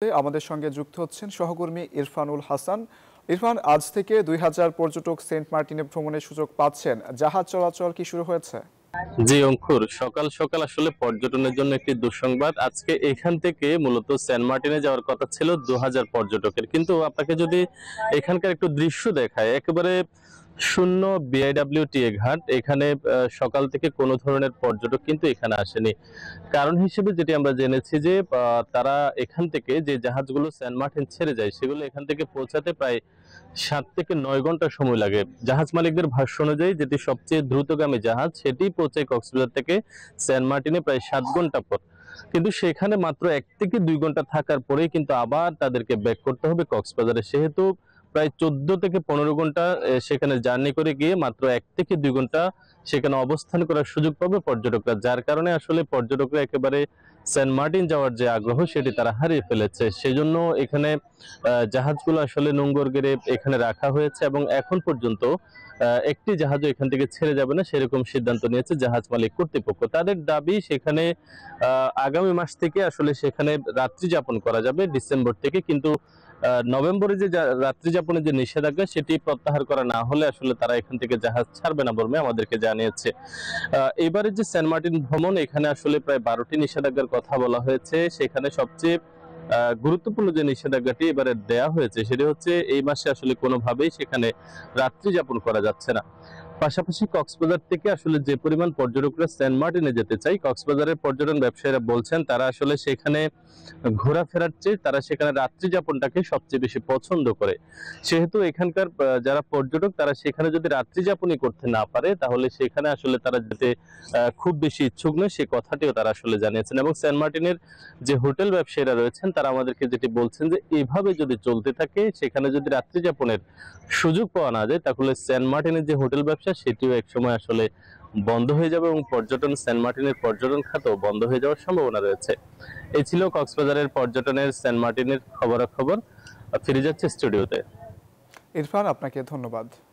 আমাদের সঙ্গে যুক্ত হচ্ছেন সহকর্মী ইরফানুল হাসান। ইরফান, আজ থেকে ২০০০ পর্যটক সেন্ট মার্টিনে ভ্রমণের সুযোগ পাচ্ছেন। জাহাজ চলাচল কি শুরু হয়েছে? জি অঙ্কুর, সকাল সকাল আসলে পর্যটনের জন্য একটি দুঃসংবাদ। আজকে এখান থেকে মূলত সেন্ট মার্টিনে যাওয়ার কথা ছিল ২০০০ পর্যটকের, কিন্তু আপনাকে যদি এখানকার একটু দৃশ্য দেখায়, একেবারে শূন্য বিআইডব্লিউটিএ ঘাট। এখানে সকাল থেকে কোনো ধরনের পর্যটক কিন্তু এখানে আসেনি। কারণ হিসেবে যেটি আমরা জেনেছি যে তারা এখান থেকে যে জাহাজগুলো সেন্ট মার্টিন ছেড়ে যায় সেগুলো এখান থেকে পৌঁছাতে প্রায় ৭ থেকে ৯ ঘন্টা সময় লাগে। জাহাজ মালিকদের ভাষ্য অনুযায়ী যেটি সবচেয়ে দ্রুতগামী জাহাজ সেটি পৌঁছায় কক্সবাজার থেকে সেন্ট মার্টিনে প্রায় ৭ ঘন্টা পর। কিন্তু সেখানে মাত্র ১ থেকে ২ ঘন্টা থাকার পরেই কিন্তু আবার তাদেরকে ব্যাক করতে হবে কক্সবাজারে। সেহেতু প্রায় ১৪ থেকে ১৫ ঘন্টা সেখানে জার্নি করে গিয়ে মাত্র ১ থেকে ২ ঘন্টা সেখানে অবস্থান করার সুযোগ পাবে পর্যটকরা, যার কারণে আসলে পর্যটকরা একেবারে সেন্ট মার্টিন যাওয়ার যে আগ্রহ সেটি তারা হারিয়ে ফেলেছে। সেজন্য এখানে জাহাজগুলো আসলে নোঙর গেড়ে এখানে রাখা হয়েছে এবং এখন পর্যন্ত একটি জাহাজও এখান থেকে ছেড়ে যাবে না, সেরকম সিদ্ধান্ত নিয়েছে জাহাজ মালিক কর্তৃপক্ষ। তাদের দাবি সেখানে আগামী মাস থেকে আসলে সেখানে রাত্রি যাপন করা যাবে ডিসেম্বর থেকে, কিন্তু নভেম্বরে যে রাত্রি যাপনের যে নিষেধাজ্ঞা সেটি প্রত্যাহার করা না হলে আসলে তারা এখান থেকে জাহাজ ছাড়বে না বলে আমাদেরকে জানিয়েছে। এবারে যে সেন্ট মার্টিন ভ্রমণ, এখানে আসলে প্রায় ১২টি নিষেধাজ্ঞার কথা বলা হয়েছে। সেখানে সবচেয়ে গুরুত্বপূর্ণ যে নিষেধাজ্ঞাটি এবারে দেয়া হয়েছে সেটি হচ্ছে এই মাসে আসলে কোনোভাবেই সেখানে রাত্রি যাপন করা যাচ্ছে না। পাশাপাশি কক্সবাজার থেকে আসলে যে পরিমাণ পর্যটকরা সেন্ট মার্টিনে যেতে চাই, কক্সবাজারের পর্যটন ব্যবসায়ীরা বলছেন তারা আসলে সেখানে ঘোরাফেরার চেয়ে তারা সেখানে রাত্রি যাপনটাকে সবচেয়ে বেশি পছন্দ করে। সেহেতু এখানকার যারা পর্যটক তারা সেখানে যদি রাত্রি যাপনই করতে না পারে তাহলে সেখানে আসলে তারা যেতে খুব বেশি ইচ্ছুক নয়, সে কথাটিও তারা আসলে জানিয়েছেন। এবং সেন্ট মার্টিনের যে হোটেল ব্যবসায়ীরা রয়েছেন তারা আমাদেরকে যেটি বলছেন যে এভাবে যদি চলতে থাকে, সেখানে যদি রাত্রি যাপনের সুযোগ পাওয়া না যায় তাহলে সেন্ট মার্টিনের যে হোটেল ব্যবসা সেটিও একসময় আসলে বন্ধ হয়ে যাবে এবং সেন্ট মার্টিনের পর্যটন খাতও বন্ধ হয়ে যাওয়ার সম্ভাবনা রয়েছে। এই ছিল কক্সবাজারের পর্যটনের সেন্ট মার্টিনের খবরাখবর। ফিরে যাচ্ছে স্টুডিওতে। ইরফান, আপনাকে ধন্যবাদ।